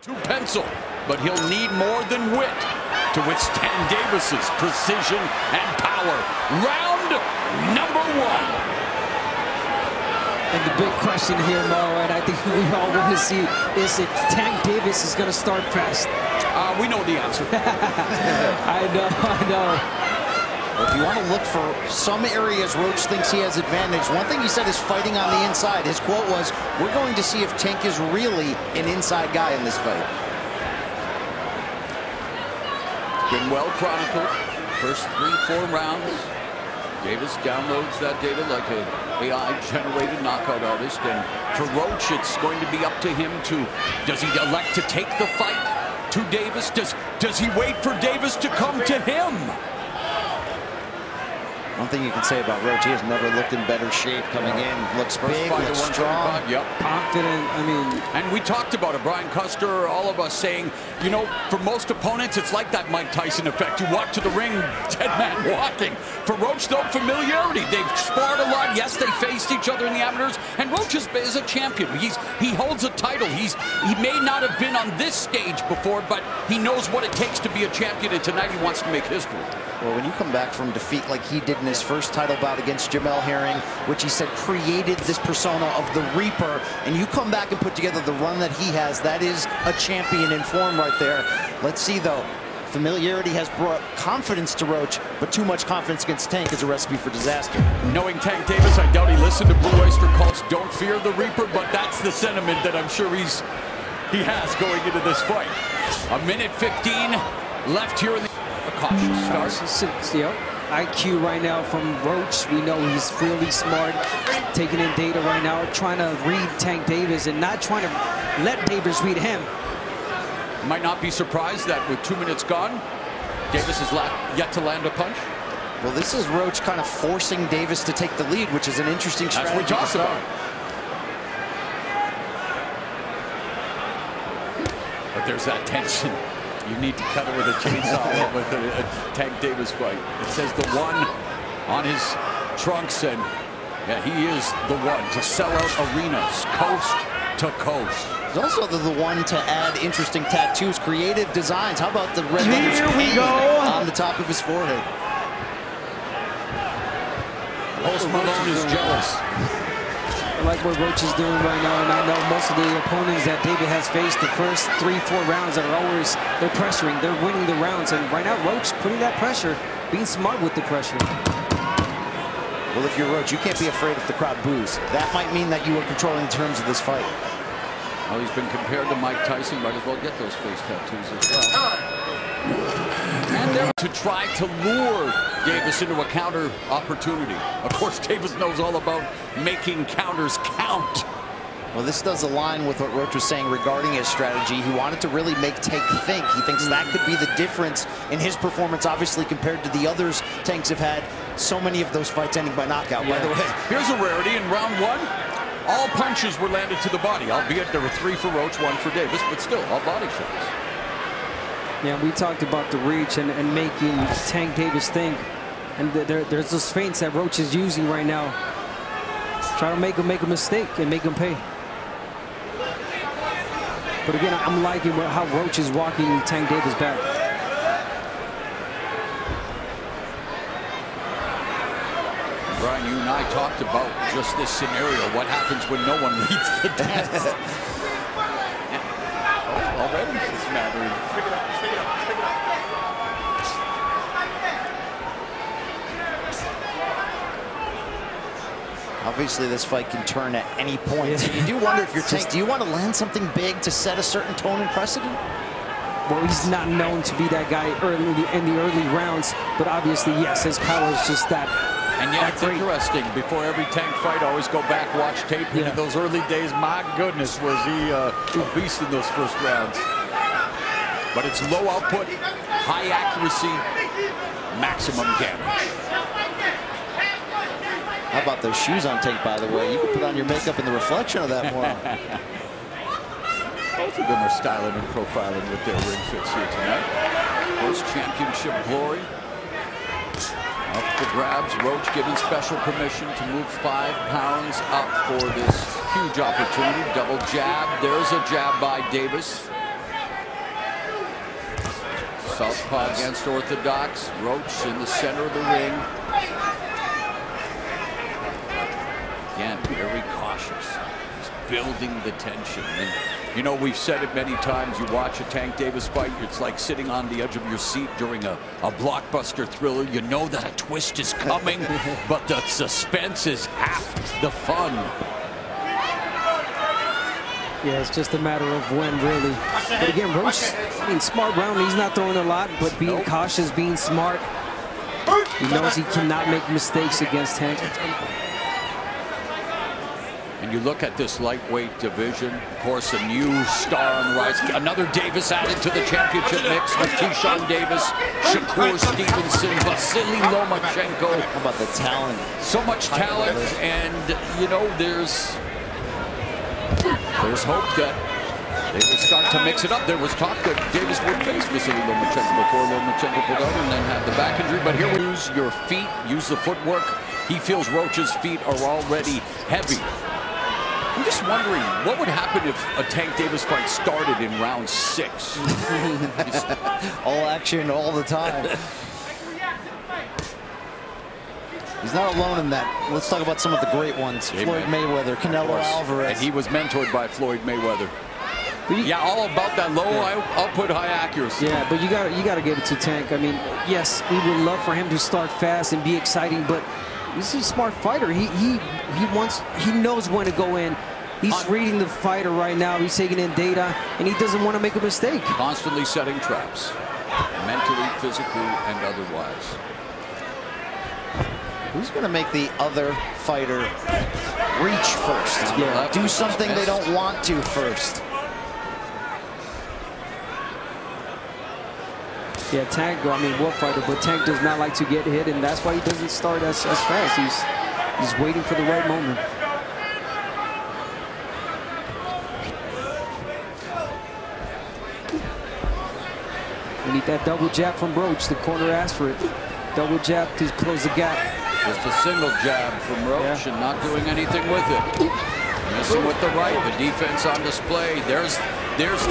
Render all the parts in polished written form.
to pencil, but he'll need more than wit to withstand Davis's precision and power. Round number one. And the big question here, Mo, and I think we all want to see, is if Tank Davis is going to start fast. We know the answer. I know. If you want to look for some areas Roach thinks he has advantage, one thing he said is fighting on the inside. His quote was, "We're going to see if Tank is really an inside guy in this fight." Been well chronicled. First 3-4 rounds. Davis downloads that data like an AI-generated knockout artist. And for Roach, it's going to be up to him to, does he elect to take the fight to Davis? Does he wait for Davis to come to him? One thing you can say about Roach, he has never looked in better shape coming in. Looks big, looks strong. Yep. Confident, I mean. And we talked about it, Brian Custer, all of us saying, you know, for most opponents, it's like that Mike Tyson effect. You walk to the ring, dead man walking. For Roach, though, familiarity. They've sparred a lot. Yes, they faced each other in the amateurs. And Roach is a champion. He holds a title. He may not have been on this stage before, but he knows what it takes to be a champion. And tonight he wants to make history. Well, when you come back from defeat like he did in his first title bout against Jamel Herring, which he said created this persona of the Reaper, and you come back and put together the run that he has, that is a champion in form right there. Let's see, though. Familiarity has brought confidence to Roach, but too much confidence against Tank is a recipe for disaster. Knowing Tank Davis, I doubt he listened to Blue Oyster Cult's "Don't Fear the Reaper," but that's the sentiment that I'm sure he has going into this fight. 1:15 left here in the cautious start. Yep. IQ right now from Roach. We know he's really smart, taking in data right now, trying to read Tank Davis and not trying to let Davis read him. Might not be surprised that with 2 minutes gone, Davis is yet to land a punch. Well, this is Roach kind of forcing Davis to take the lead, which is an interesting strategy. That's what we talked about. But there's that tension. You need to cut it with a chainsaw with a Tank Davis fight. It says the one on his trunks, and yeah, he is the one to sell out arenas coast to coast. He's also the one to add interesting tattoos, creative designs. How about the red letters Here we go on the top of his forehead? Post Malone is jealous. I like what Roach is doing right now, and I know most of the opponents that David has faced the first 3-4 rounds are always, they're pressuring, they're winning the rounds, and right now Roach putting that pressure, being smart with the pressure. Well, if you're Roach, you can't be afraid if the crowd boos. That might mean that you are controlling the terms of this fight. Well, he's been compared to Mike Tyson, might as well get those face tattoos as well. And they're to try to lure Davis into a counter opportunity. Of course, Davis knows all about making counters count. Well, this does align with what Roach was saying regarding his strategy. He wanted to really make Tank think. He thinks that could be the difference in his performance, obviously, compared to the others Tanks have had. So many of those fights ending by knockout, by the way. Here's a rarity in round one. All punches were landed to the body, albeit there were 3 for Roach, 1 for Davis, but still, all body shots. Yeah, we talked about the reach and making Tank Davis think. And there's those feints that Roach is using right now. Trying to make a mistake and make him pay. But again, I'm liking how Roach is walking Tank Davis back. Brian, you and I talked about just this scenario. What happens when no one leads the dance? Already it's mattering. Pick it up, pick it up, pick it up. Obviously, this fight can turn at any point. You do wonder if you're Tank, do you want to land something big to set a certain tone and precedent? Well, he's not known to be that guy in the early rounds, but obviously, yes, his power is just that. And yet it's interesting, before every Tank fight, I always go back, watch tape, and in those early days, my goodness, was he a beast in those first rounds. But it's low output, high accuracy, maximum damage. How about those shoes on Tank, by the way? You can put on your makeup in the reflection of that more. Both of them are styling and profiling with their ring fits here tonight. First championship glory. Up for grabs. Roach given special permission to move 5 pounds up for this huge opportunity. Double jab. There's a jab by Davis. Southpaw against orthodox. Roach in the center of the ring. Again, very cautious. He's building the tension. And, you know, we've said it many times. You watch a Tank Davis fight, it's like sitting on the edge of your seat during a blockbuster thriller. You know that a twist is coming, but the suspense is half the fun. Yeah, it's just a matter of when, really. But again, Roach, I mean, smart round. He's not throwing a lot, but being cautious, being smart. He knows he cannot make mistakes against Tank. And you look at this lightweight division, of course, a new star on the rise. Another Davis added to the championship mix with Keyshawn Davis, Shakur Stevenson, Vasily Lomachenko. How about the talent? So much talent, and, you know, there's hope that they will start to mix it up. There was talk that Davis would face Vasily Lomachenko before Lomachenko pulled out and then had the back injury. But here we use your feet, use the footwork. He feels Roach's feet are already heavy. I'm just wondering, what would happen if a Tank Davis fight started in round 6? All action all the time. He's not alone in that. Let's talk about some of the great ones. Amen. Floyd Mayweather, Canelo Alvarez. And he was mentored by Floyd Mayweather. Yeah, all about that low output, high accuracy. Yeah, but you gotta give it to Tank. I mean, yes, we would love for him to start fast and be exciting, but he's a smart fighter. He knows when to go in. He's reading the fighter right now. He's taking in data, and he doesn't want to make a mistake. Constantly setting traps, mentally, physically, and otherwise. Who's going to make the other fighter reach first? Yeah. Do something they don't want to first. Yeah, Tank, I mean, war fighter, but Tank does not like to get hit, and that's why he doesn't start as fast. He's waiting for the right moment. We need that double jab from Roach. The corner asked for it. Double jab to close the gap. Just a single jab from Roach and not doing anything with it. Missing with the right, the defense on display. There's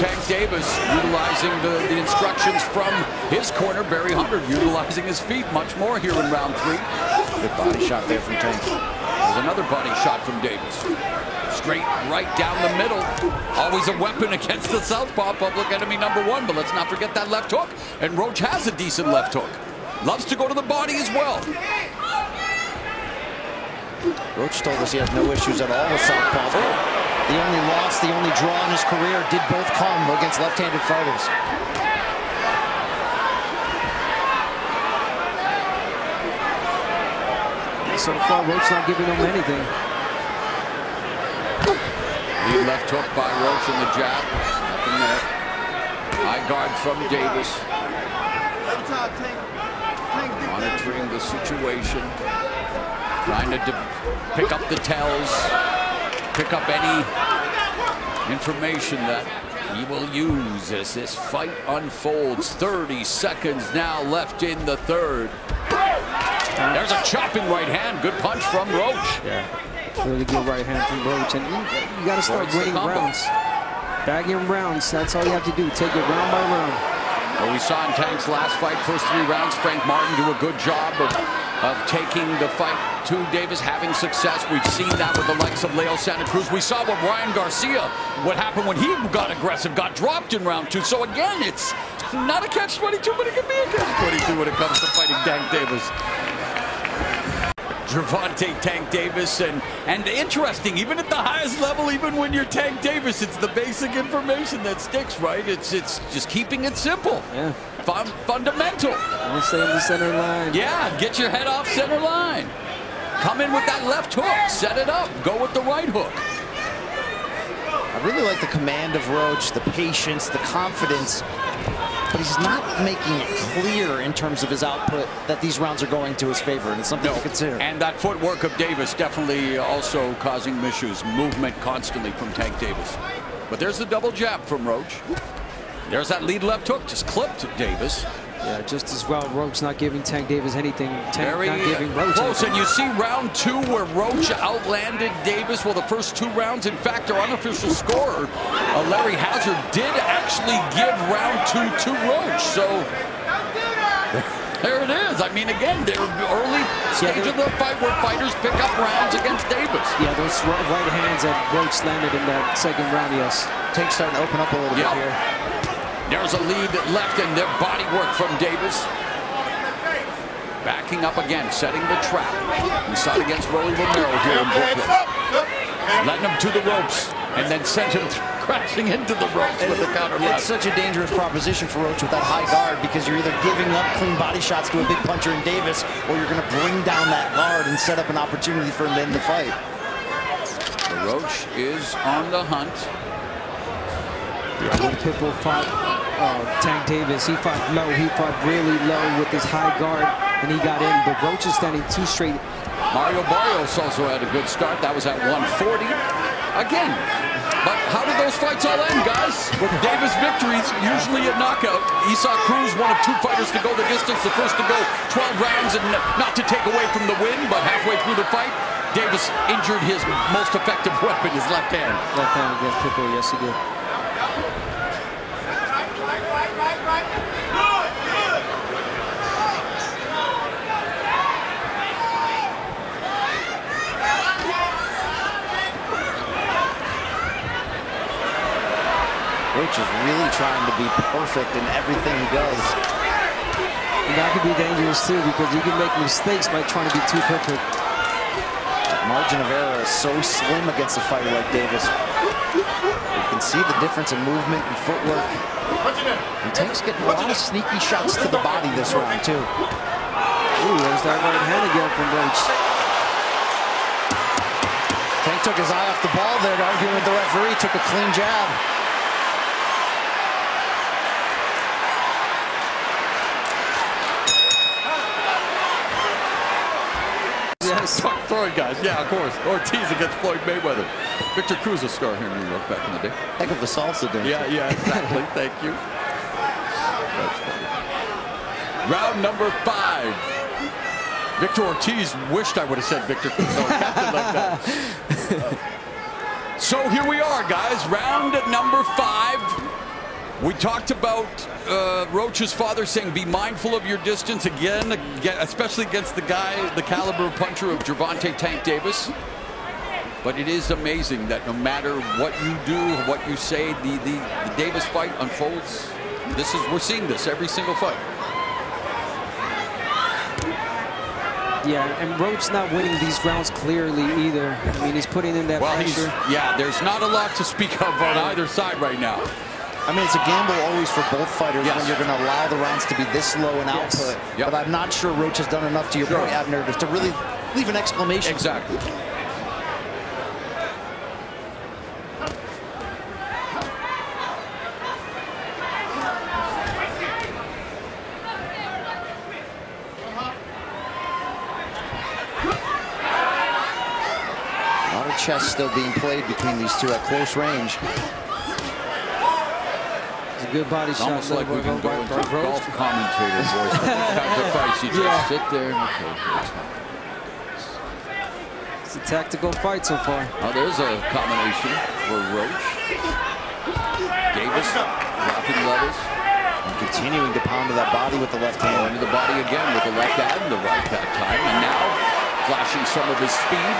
Tank Davis utilizing the instructions from his corner, Barry Hunter, utilizing his feet much more here in round 3. Good body shot there from Tank. There's another body shot from Davis. Straight right down the middle. Always a weapon against the southpaw, public enemy #1, but let's not forget that left hook. And Roach has a decent left hook. Loves to go to the body as well. Roach told us he has no issues at all with southpaw. The only loss, the only draw in his career did both come against left-handed fighters. So far, Roach not giving him anything. Lead left hook by Roach in the jab. Nothing there. High guard from Davis. Monitoring the situation. Trying to pick up the tells. Pick up any information that he will use as this fight unfolds. 30 seconds now left in the third. There's a chopping right hand. Good punch from Roach. Yeah, really good right hand from Roach. And you got to start winning rounds. Bagging rounds. That's all you have to do. Take it round by round. Well, we saw in Tank's last fight, first 3 rounds, Frank Martin do a good job of taking the fight to Davis, having success. We've seen that with the likes of Leo Santa Cruz. We saw with Ryan Garcia, what happened when he got aggressive, got dropped in round 2. So again, it's not a catch-22, but it can be a catch-22 when it comes to fighting Tank Davis. Gervonta Tank Davis, and interesting, even at the highest level, even when you're Tank Davis, it's the basic information that sticks, right? It's just keeping it simple. Yeah. Fundamental. I'll stay in the center line. Yeah, get your head off center line. Come in with that left hook, set it up, go with the right hook. I really like the command of Roach, the patience, the confidence, but he's not making it clear in terms of his output that these rounds are going to his favor, and it's something to consider. And that footwork of Davis definitely also causing issues. Movement constantly from Tank Davis. But there's the double jab from Roach. There's that lead left hook, just clipped Davis. Yeah, just as well. Roach not giving Tank Davis anything. Tank Very not giving Roach close. anything. And you see round 2 where Roach outlanded Davis. Well, the first 2 rounds, in fact, our unofficial scorer, Larry Hazard, did actually give round 2 to Roach. So there it is. I mean, again, they're early stage of the fight where fighters pick up rounds against Davis. Yeah, those right hands that Roach landed in that second round, yes. Tank's starting to open up a little bit here. There's a lead left in their body work from Davis. Backing up again, setting the trap. We saw it against Rolly Romero here in Brooklyn. Letting him to the ropes and then sent him crashing into the ropes with the counter left. It's such a dangerous proposition for Roach with that high guard, because you're either giving up clean body shots to a big puncher in Davis, or you're going to bring down that guard and set up an opportunity for him to end the fight. Roach is on the hunt. Yeah, when Pitbull fought Tank Davis, he fought low. He fought really low with his high guard, and he got in. But Roach is standing 2 straight. Mario Barrios also had a good start. That was at 140. Again, but how did those fights all end, guys? With Davis victories, usually a knockout. Esau Cruz, one of 2 fighters to go the distance, the first to go 12 rounds, and not to take away from the win, but halfway through the fight, Davis injured his most effective weapon, his left hand. Left hand against Pitbull, yes he did. Roach is really trying to be perfect in everything he does. And that could be dangerous too, because you can make mistakes by trying to be too perfect. That margin of error is so slim against a fighter like Davis. You can see the difference in movement and footwork. And Tank's getting a lot of sneaky shots to the body this round too. Ooh, there's that right hand again from Roach. Tank took his eye off the ball there, arguing with the referee, took a clean jab. Yes. Sorry, guys. Yeah, of course. Ortiz against Floyd Mayweather. Victor Cruz, a star here in New York back in the day. Heck of a salsa dancer. Yeah, exactly. Thank you. That's funny. Round number 5. Victor Ortiz wished I would have said Victor Cruz. No, captain like that. So here we are, guys. Round number 5. We talked about Roach's father saying be mindful of your distance again, especially against the caliber puncher of Gervonta Tank Davis. But it is amazing that no matter what you do, what you say, the Davis fight unfolds. We're seeing this every single fight. Yeah, and Roach not winning these rounds clearly either. I mean, he's putting in that pressure. There's not a lot to speak of on either side right now. I mean, it's a gamble always for both fighters when you're going to allow the rounds to be this low in output. But I'm not sure Roach has done enough, to your point, Abner, to really leave an exclamation. Exactly. A lot of chess still being played between these two at close range. It's a good body shot. Almost like we can go into golf commentator voice. After fights, you just sit there and It's a tactical fight so far. Oh, there's a combination for Roach. Davis dropping levels. And continuing to pound to that body with the left hand. Going to the body again with the left and the right that time. And now flashing some of his speed.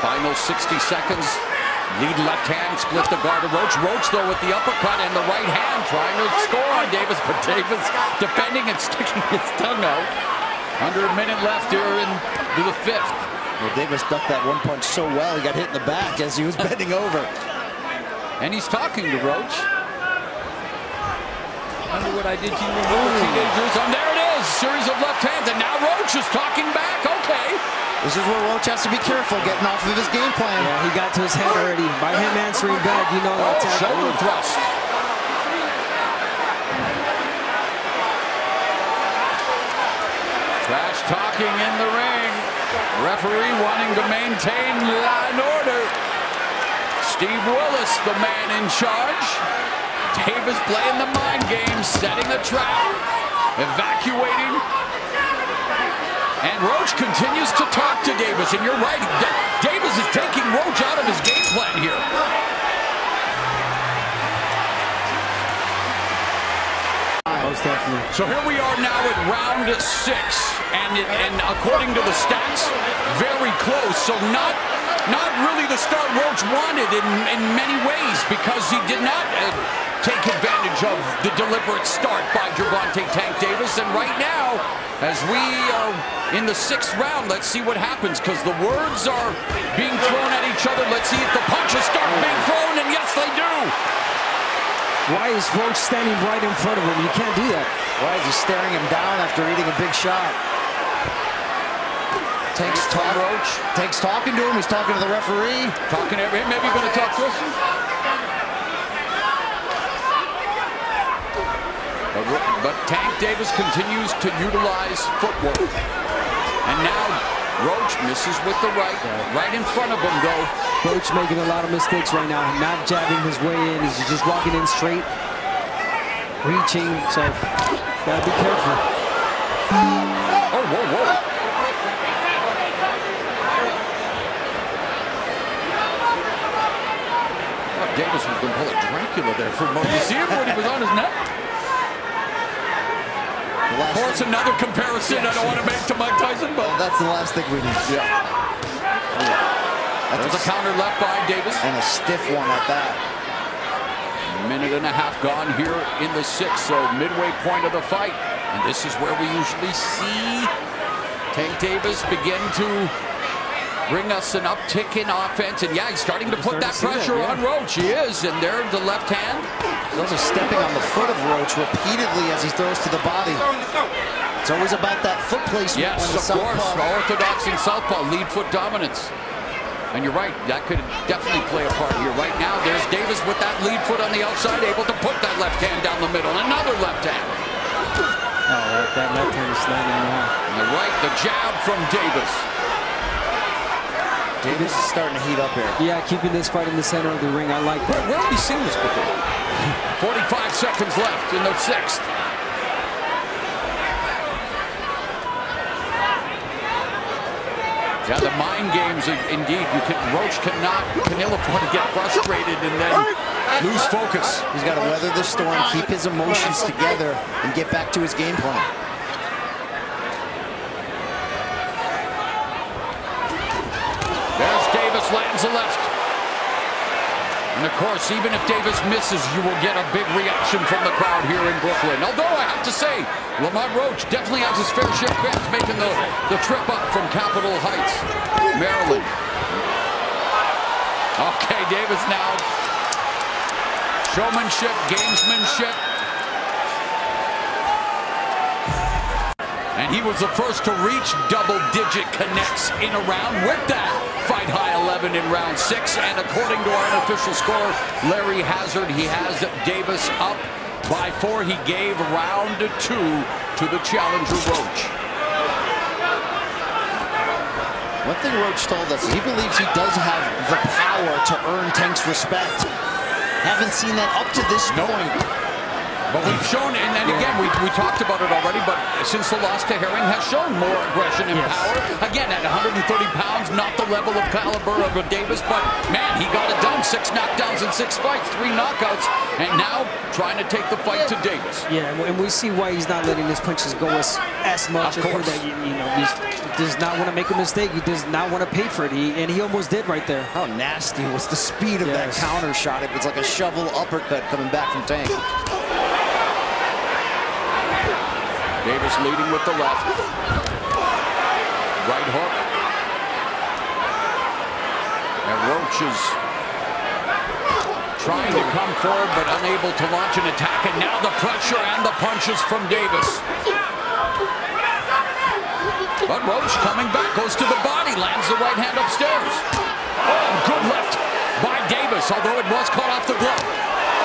Final 60 seconds. Lead left hand, split the guard of Roach. Roach, though, with the uppercut and the right hand, trying to score on Davis, but Davis defending and sticking his tongue out. Under a minute left here into the 5th. Well, Davis ducked that one punch so well, he got hit in the back as he was bending over. And he's talking to Roach. Wonder what I did to you when we were teenagers. And there it is, series of left hands, and now Roach is talking back. Okay. This is where Roach has to be careful, getting off of his game plan. Yeah, he got to his head already. By him answering back, you know that's shoulder thrust. Trash talking in the ring. Referee wanting to maintain law and order. Steve Willis, the man in charge. Davis playing the mind game, setting a trap, evacuating. And Roach continues to talk to Davis. And you're right, Davis is taking Roach out of his game plan here. Most definitely. So here we are now at round 6. And according to the stats, very close. So not really the start Roach wanted in many ways, because he did not take advantage of the deliberate start by Gervonta Tank Davis. And right now, as we are in the 6th round, let's see what happens, because the words are being thrown at each other. Let's see if the punches start being thrown, and yes, they do. Why is Roach standing right in front of him? You can't do that. Why is he staring him down after eating a big shot? Tank's talking to him. He's talking to the referee. Talking to him. Maybe going to talk to us. But Tank Davis continues to utilize footwork. And now Roach misses with the right in front of him, though. Roach making a lot of mistakes right now. Not jabbing his way in. He's just walking in straight, reaching. So, gotta be careful. Oh, whoa. Davis was going to pull a Dracula there for a moment. You see him when he was on his neck? Of course, another comparison I don't want to make to Mike Tyson, but that's the last thing we need. Yeah. There's a counter left by Davis. And a stiff one at that. A minute and a half gone here in the 6th, so midway point of the fight. And this is where we usually see Tank Davis begin to bring us an uptick in offense. And yeah, he's starting to put that pressure on Roach. He is, and there the left hand. He's also stepping on the foot of Roach repeatedly as he throws to the body. It's always about that foot placement. Yes, of course. Orthodox and southpaw, lead foot dominance. And you're right, that could definitely play a part here. Right now, there's Davis with that lead foot on the outside, able to put that left hand down the middle. Another left hand. Oh, that left hand is landing now. And the right, the jab from Davis. Davis is starting to heat up here. Yeah, keeping this fight in the center of the ring. I like that. Where have we seen this before? 45 seconds left in the 6th. Yeah, the mind games, indeed. Roach can ill afford to get frustrated and then lose focus. He's got to weather the storm, keep his emotions together, and get back to his game plan. There's Davis, lands a left. And of course, even if Davis misses, you will get a big reaction from the crowd here in Brooklyn. Although I have to say, Lamont Roach definitely has his fair share of fans making the trip up from Capitol Heights, Maryland. Okay, Davis now. Showmanship, gamesmanship. And he was the first to reach double-digit connects in a round with that fight high 11 in round 6. And according to our unofficial scorer, Larry Hazard, he has Davis up by 4. He gave round 2 to the challenger Roach. One thing Roach told us, he believes he does have the power to earn Tank's respect. Haven't seen that up to this point. But we've shown, and again, we talked about it already, but since the loss to Herring has shown more aggression and power. Again, at 130 pounds, not the level of caliber of a Davis, but man, he got it done. 6 knockdowns in 6 fights, 3 knockouts, and now trying to take the fight to Davis. Yeah, and we see why he's not letting his punches go as much. Of course. He does not want to make a mistake. He does not want to pay for it, and he almost did right there. How nasty was the speed of that counter shot. It was like a shovel uppercut coming back from Tank. Davis leading with the left. Right hook. And Roach is trying to come forward, but unable to launch an attack. And now the pressure and the punches from Davis. But Roach coming back, goes to the body, lands the right hand upstairs. Oh, good left by Davis, although it was caught off the glove.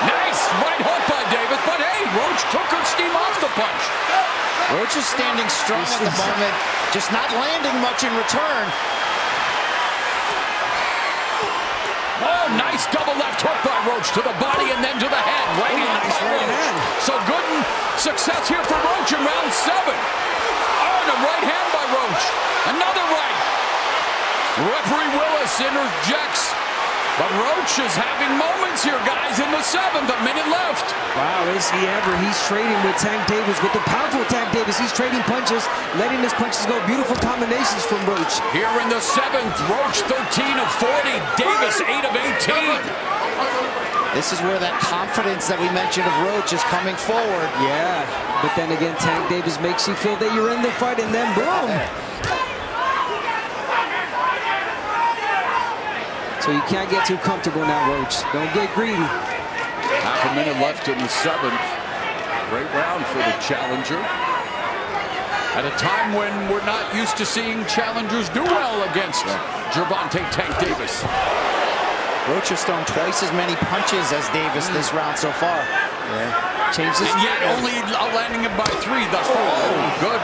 Nice right hook by Davis, but hey, Roach took her steam off the punch. Roach is standing strong at the moment, just not landing much in return. Oh, nice double left hook by Roach to the body and then to the head, right in the interjects. But Roach is having moments here, guys, in the 7th, a minute left. Wow, is he ever? He's trading with Tank Davis, with the powerful Tank Davis. He's trading punches, letting his punches go. Beautiful combinations from Roach. Here in the 7th, Roach 13 of 40, Davis 8 of 18. This is where that confidence that we mentioned of Roach is coming forward. Yeah, but then again, Tank Davis makes you feel that you're in the fight, and then boom. So you can't get too comfortable now, Roach. Don't get greedy. Half a minute left in the 7th. Great round for the challenger. At a time when we're not used to seeing challengers do well against Gervonta Tank Davis. Roach has thrown twice as many punches as Davis this round so far. Yeah. Changes. And yet only landing him by 3 thus far. Oh, good.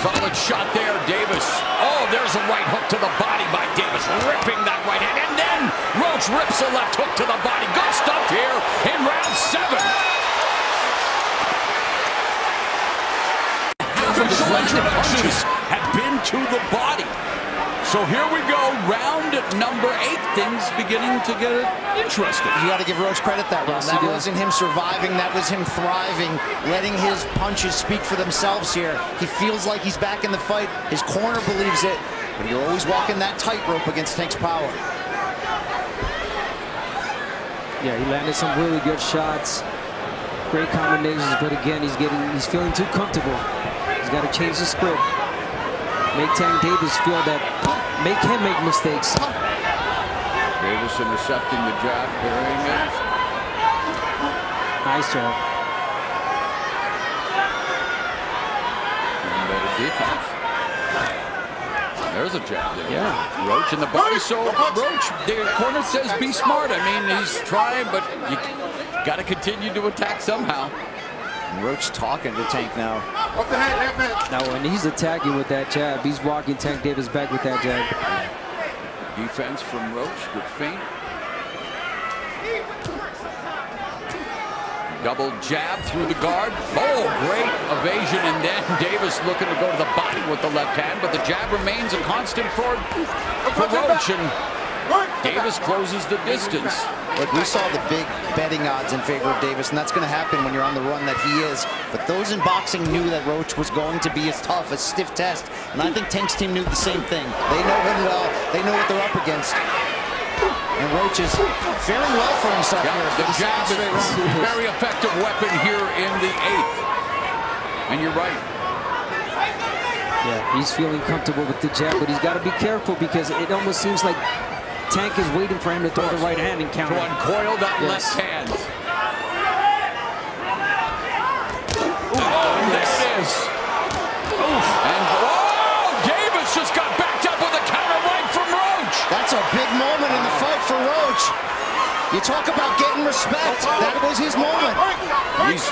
Solid shot there, Davis. Oh, there's a right hook to the body by Davis, ripping that right hand. And then Roach rips a left hook to the body. Good stuff here in round 7. Half of his punches have been to the body. So here we go, round number 8. Things beginning to get interesting. You got to give Roach credit that round. That wasn't him surviving, that was him thriving, letting his punches speak for themselves here. He feels like he's back in the fight. His corner believes it, but you're always walking that tightrope against Tank's power. Yeah, he landed some really good shots. Great combinations, but again, he's feeling too comfortable. He's got to change the script. Make Tank Davis feel that, make him make mistakes. Davis intercepting the jab, parrying it. Nice job. Even better defense. There's a jab there. Yeah. Roach in the body. So Roach, the corner says be smart. I mean, he's trying, but you got to continue to attack somehow. Roach talking to Tank now. Now when he's attacking with that jab, he's walking Tank Davis back with that jab. Defense from Roach, good feint. Double jab through the guard. Oh, great evasion, and then Davis looking to go to the body with the left hand, but the jab remains a constant for Roach, and Davis closes the distance. Look, we saw the big betting odds in favor of Davis, and that's going to happen when you're on the run that he is. But those in boxing knew that Roach was going to be as tough, a stiff test. And I think Tank's team knew the same thing. They know him well. They know what they're up against. And Roach is faring well for himself here. The jab is a very effective weapon here in the 8th. And you're right. Yeah, he's feeling comfortable with the jab, but he's got to be careful because it almost seems like Tank is waiting for him to throw the right hand and counter. To uncoil that left hand. Oh, and there it is. Oof. And Davis just got backed up with a counter right from Roach. That's a big moment in the fight for Roach. You talk about getting respect. That was his moment. He's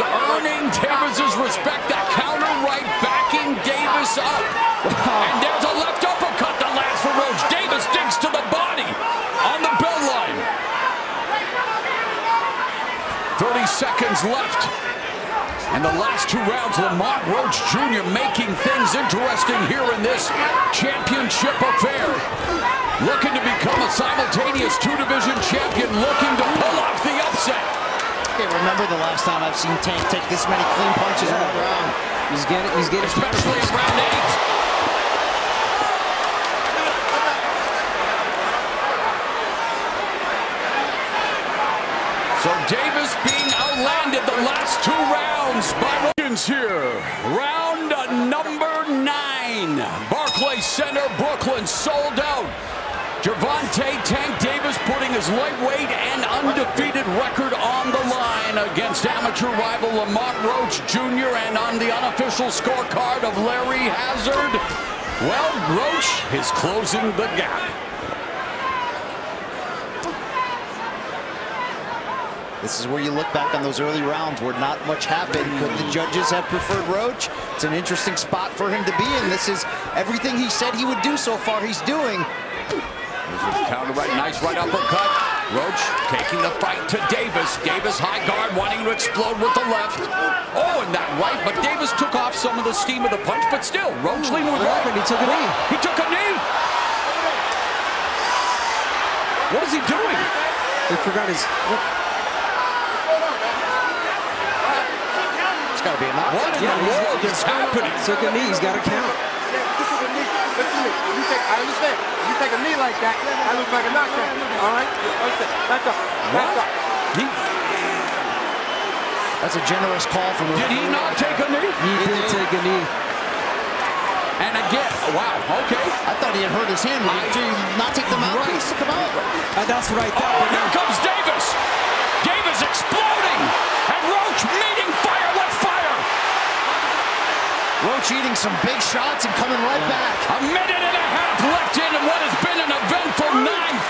earning Davis's respect. That counter right backing Davis up. And there's a left uppercut that lands for Roach. Davis digs to the body on the bell line. 30 seconds left. And the last 2 rounds, Lamont Roach Jr. making things interesting here in this championship affair. Looking to become a simultaneous 2-division champion, looking to pull off the upset. I can't remember the last time I've seen Tank take this many clean punches in one round. He's getting especially in round 8. So Davis being outlanded the last 2 rounds by Roach here. Round number 9. Barclays Center, Brooklyn, sold out. Gervonta Tank Davis putting his lightweight and undefeated record on the line against amateur rival Lamont Roach Jr. and on the unofficial scorecard of Larry Hazard, well, Roach is closing the gap. This is where you look back on those early rounds where not much happened. Could the judges have preferred Roach? It's an interesting spot for him to be in. This is everything he said he would do so far he's doing. There's a counter right, nice right uppercut. Roach taking the fight to Davis. Davis high guard, wanting to explode with the left. Oh, and that right, but Davis took off some of the steam of the punch, but still, Roach leaning with right. He took a knee. He took a knee. What is he doing? He forgot his... It's got to be a knockdown. What in the world is happening? Took a knee. He's got to count. Listen to me. I understand. If you take a knee like that, that looks like a knockdown. All right? Back up. Back up. That's a generous call from the... Did he not take a knee? He did take a knee. And again, wow, okay. I thought he had hurt his hand. Did he not take the mouthpiece? Come out. That's what I thought. Oh, here comes Davis. Davis exploding. And Roach meeting fire, left fire. Roach eating some big shots and coming right back. A minute and a half left in what has been an eventful ninth.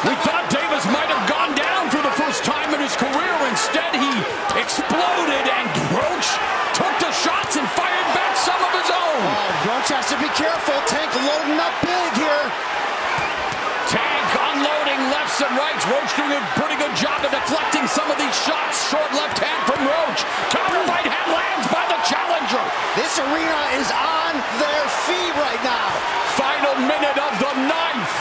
We thought Davis might have gone down for the first time in his career. Instead, he exploded, and Roach took the shots and fired back some of his own. Roach has to be careful. Tank loading up big here. Tank unloading lefts and rights. Roach doing a pretty good job of deflecting some of these shots. Short left hand from Roach. Counter right hand lands by the challenger. This arena is on their feet right now. Final minute of the ninth.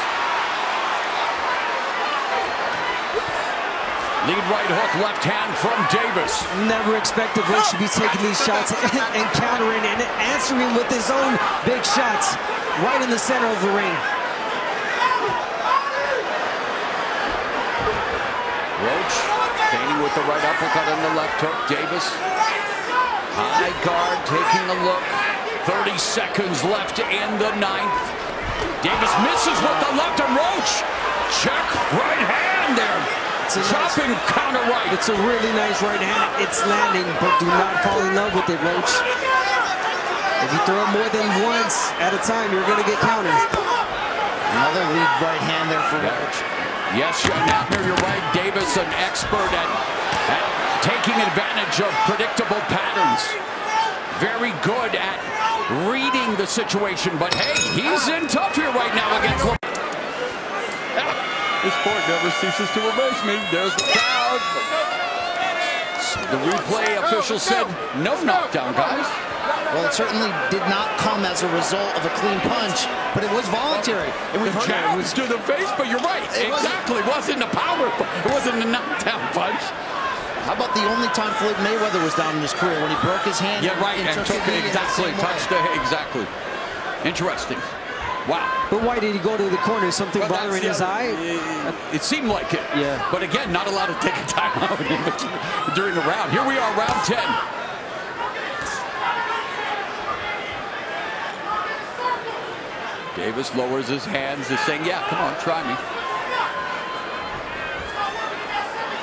Lead right hook, left hand from Davis. Never expected Roach to be taking these shots and countering and answering with his own big shots right in the center of the ring. Roach feigning with the right uppercut and the left hook. Davis, high guard, taking a look. 30 seconds left in the ninth. Davis misses with the left, and Roach check right hand there. Chopping counter right. It's a really nice right hand. It's landing, but do not fall in love with it, Roach. If you throw it more than once at a time, you're going to get countered. Another lead right hand there for Roach. Yes, Abner, you're right. Davis, an expert at taking advantage of predictable patterns. Very good at reading the situation, but hey, he's in tough here right now against LeBron. This sport never ceases to amaze me. There's the crowd. The replay official said no knockdown, guys. Well, it certainly did not come as a result of a clean punch, but it was voluntary. And we've heard Jab to the face, but you're right. Exactly. It wasn't a power. It wasn't a knockdown punch. How about the only time Floyd Mayweather was down in his career when he broke his hand? Yeah, right. And took it exactly. Touched it exactly. Interesting. Wow. But why did he go to the corner? Something bothering his eye? It seemed like it. Yeah. But again, not allowed to take a timeout during the round. Here we are, round 10. Davis lowers his hands, is saying, yeah, come on, try me.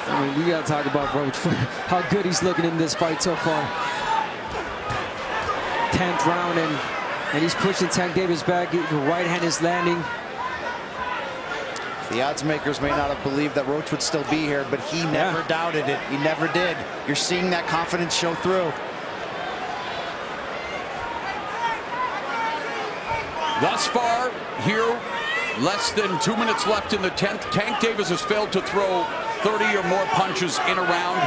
I mean, we got to talk about Roach, how good he's looking in this fight so far. 10th round, and he's pushing Tank Davis back. The right hand is landing. The odds makers may not have believed that Roach would still be here, but he never doubted it. He never did. You're seeing that confidence show through. Thus far, here, less than 2 minutes left in the 10th. Tank Davis has failed to throw 30 or more punches in a round.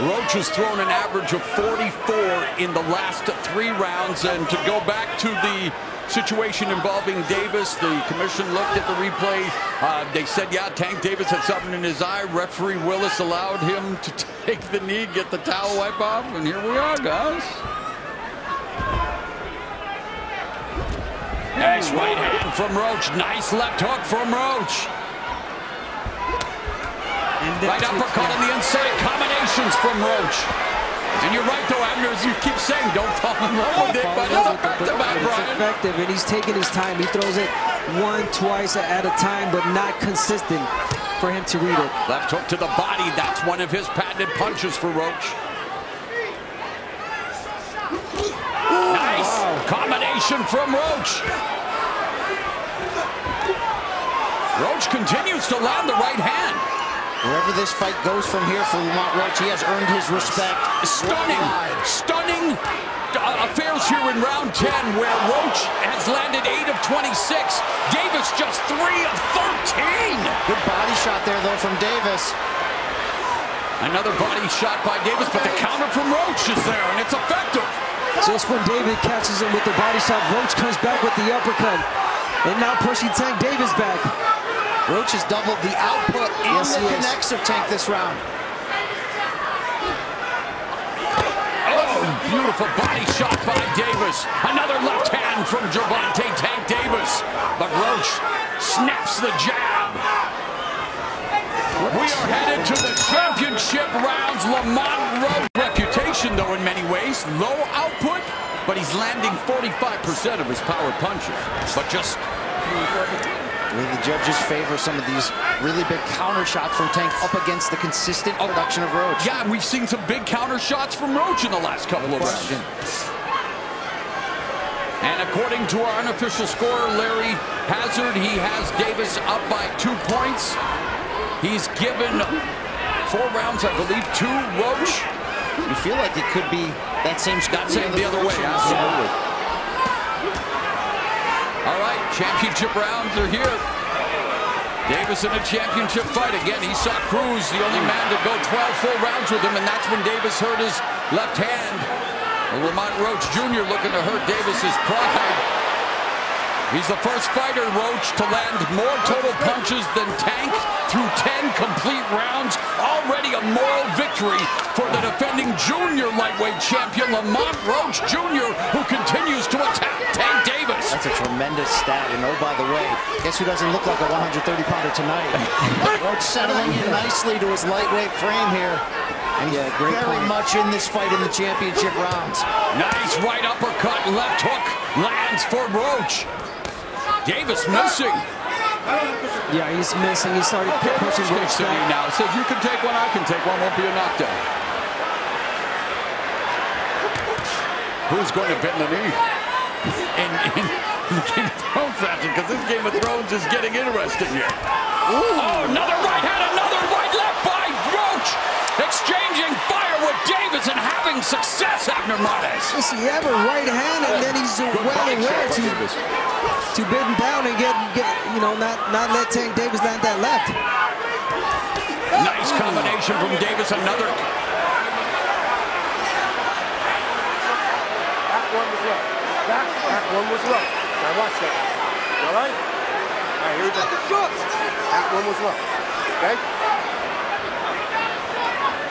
Roach has thrown an average of 44 in the last 3 rounds. And to go back to the situation involving Davis, the commission looked at the replay. They said, yeah, Tank Davis had something in his eye. Referee Willis allowed him to take the knee, get the towel wipe off, and here we are, guys. Nice right hand from Roach. Nice left hook from Roach. Right uppercut on the inside. Combinations from Roach. And you're right, though, Abner, as you keep saying, don't fall in love with it, but it's effective, Brian. It's effective, and he's taking his time. He throws it 1, 2 at a time, but not consistent for him to read it. Left hook to the body. That's one of his patented punches for Roach. Nice combination from Roach. Roach continues to land the right hand. Wherever this fight goes from here for Lamont Roach, he has earned his respect. Stunning affairs here in round 10, where Roach has landed 8 of 26. Davis just 3 of 13. Good body shot there, though, from Davis. Another body shot by Davis, but the counter from Roach is there, and it's effective. Just when David catches him with the body shot, Roach comes back with the uppercut. And now pushing Tank Davis back. Roach has doubled the output and the connects of Tank this round. Oh, beautiful body shot by Davis. Another left hand from Gervonta Tank Davis. But Roach snaps the jab. We are headed to the championship rounds. Lamont Roach reputation, though, in many ways. Low output, but he's landing 45% of his power punches. But just... Really, the judges favor some of these really big counter shots from Tank up against the consistent production of Roach. Yeah, we've seen some big counter shots from Roach in the last couple of rounds. And according to our unofficial scorer, Larry Hazard, he has Davis up by 2 points. He's given 4 rounds, I believe, to Roach. You feel like it could be that same Scott the other way, absolutely. All right, championship rounds are here. Davis in a championship fight. Again, he saw Cruz, the only man to go 12 full rounds with him, and that's when Davis hurt his left hand. Lamont Roach Jr. looking to hurt Davis's pride. He's the first fighter, Roach, to land more total punches than Tank through 10 complete rounds. Already a moral victory for the defending junior lightweight champion, Lamont Roach Jr., who continues to attack Tank Davis. That's a tremendous stat. And oh, by the way, guess who doesn't look like a 130-pounder tonight? Roach settling in nicely to his lightweight frame here. And he's very much in this fight in the championship rounds. Nice right uppercut, left hook lands for Roach. Davis missing. Yeah, he's missing. He started pushing Roach back. Now says you can take one, I can take one. Won't be a knockdown. Who's going to bend the knee? In the Game of Thrones fashion, because this Game of Thrones is getting interesting here. Oh, another right hand, another right left by Roach. Exchanging fire with Davis and having success, Abner Martes. Just he have a right hand, and then he's well aware to bid him down and get not let Tank Davis land that left. Nice combination from Davis. Another. That one was low. That one was low. Now watch that. All right? All right, here we go. That one was low. Okay?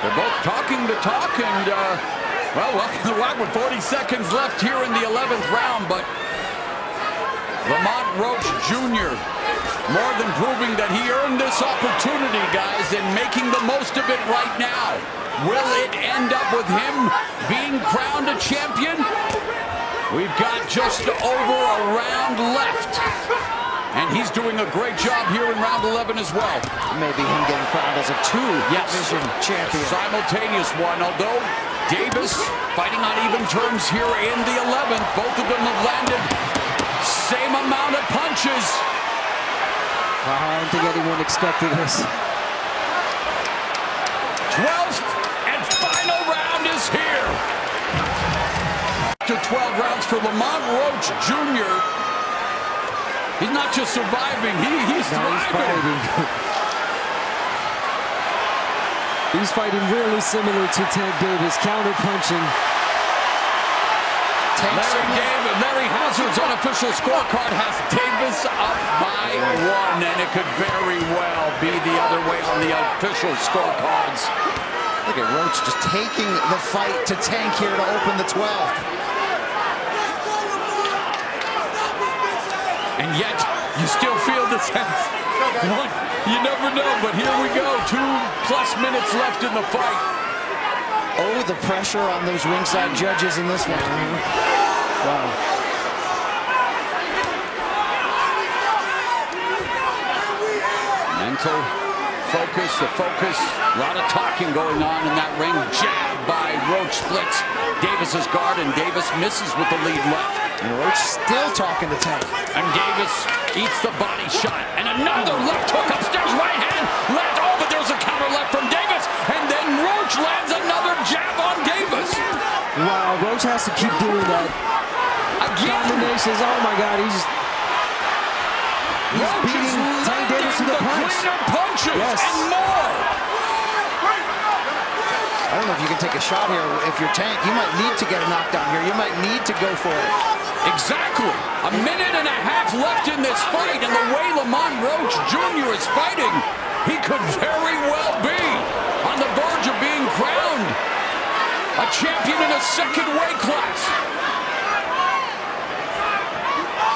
They're both talking the talk, and, well, welcome to the WAC with 40 seconds left here in the 11th round, but Lamont Roach Jr. more than proving that he earned this opportunity, guys, and making the most of it right now. Will it end up with him being crowned a champion? We've got just over a round left. And he's doing a great job here in round 11 as well. Maybe him getting crowned as a two-division champion. Simultaneous one, although Davis fighting on even terms here in the 11th. Both of them have landed same amount of punches. Wow, I don't think anyone expected this. 12th and final round is here. After 12 rounds for Lamont Roach Jr., he's not just surviving, he's thriving. He's fighting really similar to Tank Davis, counter-punching. Larry Hazard's unofficial scorecard has Davis up by 1, and it could very well be the other way on the official scorecards. Look at Roach just taking the fight to Tank here to open the 12th. And yet, you still feel the sense. You never know, but here we go. 2+ minutes left in the fight. Oh, the pressure on those ringside judges in this one. Wow. Mental focus, a lot of talking going on in that ring. Jab by Roach splits Davis's guard, and Davis misses with the lead left. And Roach still talking to Tank. And Davis eats the body shot. And another left hook upstairs, right hand. Lands, oh, but there's a counter left from Davis. And then Roach lands another jab on Davis. Wow, Roach has to keep doing that. Again. Combinations, oh my God, he's beating Tank Davis to the punch. Cleaner punches and more. I don't know if you can take a shot here. If you're Tank, you might need to get a knockdown here. You might need to go for it. Exactly. A minute and a half left in this fight, and the way Lamont Roach Jr. is fighting, he could very well be on the verge of being crowned a champion in a second weight class.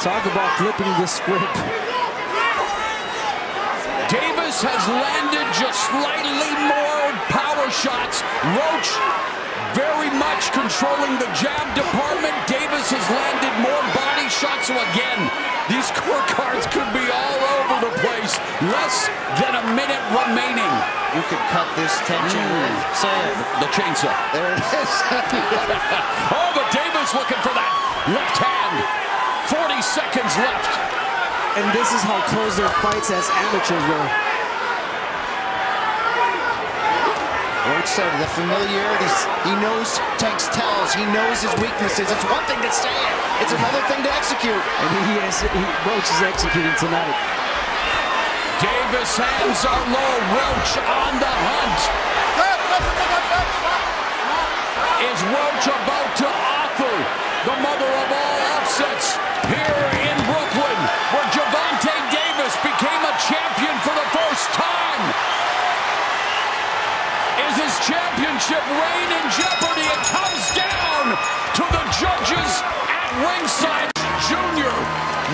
Talk about flipping the script. Davis has landed just slightly more power shots. Roach very much controlling the jab department. Davis has landed more body shots. So again, these scorecards could be all over the place. Less than a minute remaining. You could cut this tension. Say it. The chainsaw. There it is. Oh, but Davis looking for that left hand. 40 seconds left. And this is how close their fights as amateurs were. Roach said the familiarity. He knows Tank's tells. He knows his weaknesses. It's one thing to say it. It's another thing to execute. And Roach is executing tonight. Davis' hands are low. Roach on the hunt. Is Roach about to offer the mother of all upsets here in Brooklyn, where Gervonta Davis became a champion for the first time? Is his championship reign in jeopardy? It comes down to the judges at ringside. Junior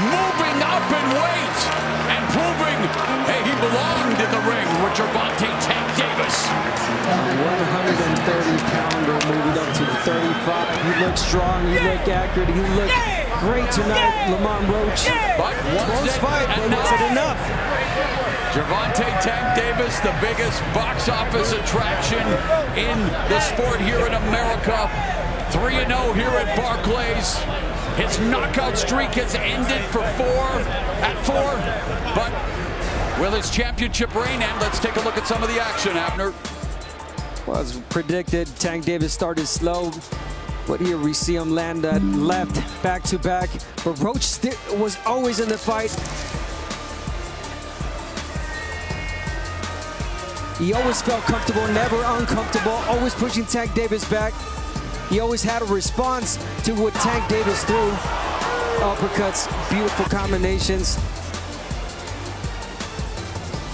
moving up in weight and proving, hey, he belonged in the ring with Gervonta Tank Davis. 130-pounder moving up to 35. He looked strong. He looked accurate. He looked great tonight, Lamont Roach. But close fight, but was it enough? Gervonta Tank Davis, the biggest box office attraction in the sport here in America. 3-0 here at Barclays. His knockout streak has ended at four. But will his championship reign end? Let's take a look at some of the action, Abner. Well, as predicted, Tank Davis started slow. But here we see him land that left back-to-back. But Roach was always in the fight. He always felt comfortable, never uncomfortable, always pushing Tank Davis back. He always had a response to what Tank Davis threw. Uppercuts, beautiful combinations.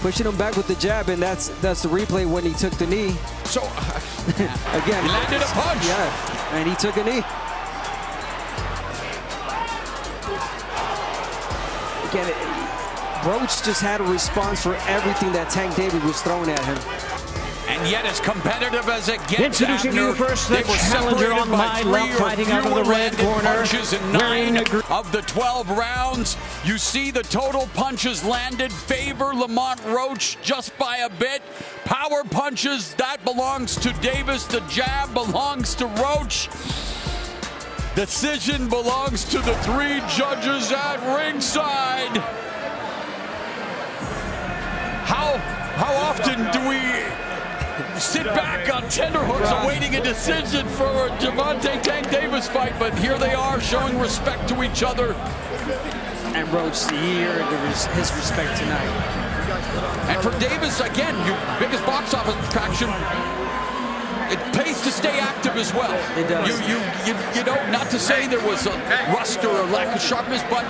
Pushing him back with the jab, and that's the replay when he took the knee. So, again, he landed a punch. Yeah, and he took a knee. Again, Roach just had a response for everything that Tank Davis was throwing at him. And yet as competitive as it gets, introducing you first, the challenger on my left, fighting out of the red corner, in 9 of the 12 rounds. You see the total punches landed favor Lamont Roach just by a bit. Power punches, that belongs to Davis. The jab belongs to Roach. Decision belongs to the 3 judges at ringside. How often do we sit back on tenterhooks awaiting a decision for a Gervonta Tank Davis fight? But here they are showing respect to each other. And Roach, he earned his respect tonight. And for Davis, again, your biggest box office attraction, it pays to stay active as well. It does. You know, not to say there was a rust or a lack of sharpness, but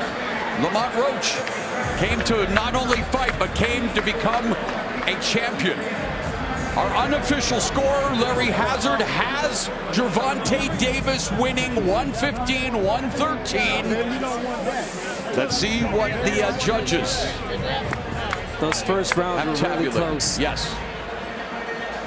Lamont Roach came to not only fight, but came to become a champion. Our unofficial scorer, Larry Hazard, has Gervonta Davis winning 115-113. Let's see what the judges. Those first rounds were really close. Yes.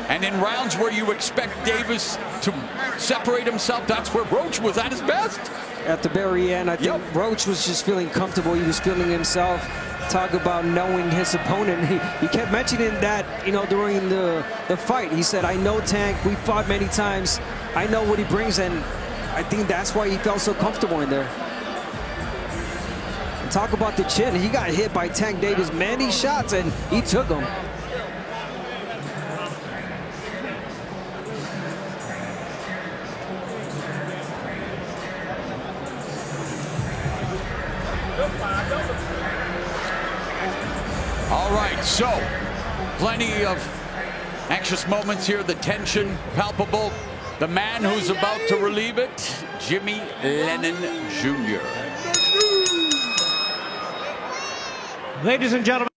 And in rounds where you expect Davis to separate himself, that's where Roach was at his best. At the very end, I think Roach was just feeling comfortable. He was feeling himself. Talk about knowing his opponent. He kept mentioning that, you know, during the fight. He said, I know Tank. We fought many times. I know what he brings, and I think that's why he felt so comfortable in there. And talk about the chin. He got hit by Tank Davis many shots, and he took them. All right, so plenty of anxious moments here. The tension palpable. The man who's about to relieve it, Jimmy Lennon Jr. Ladies and gentlemen.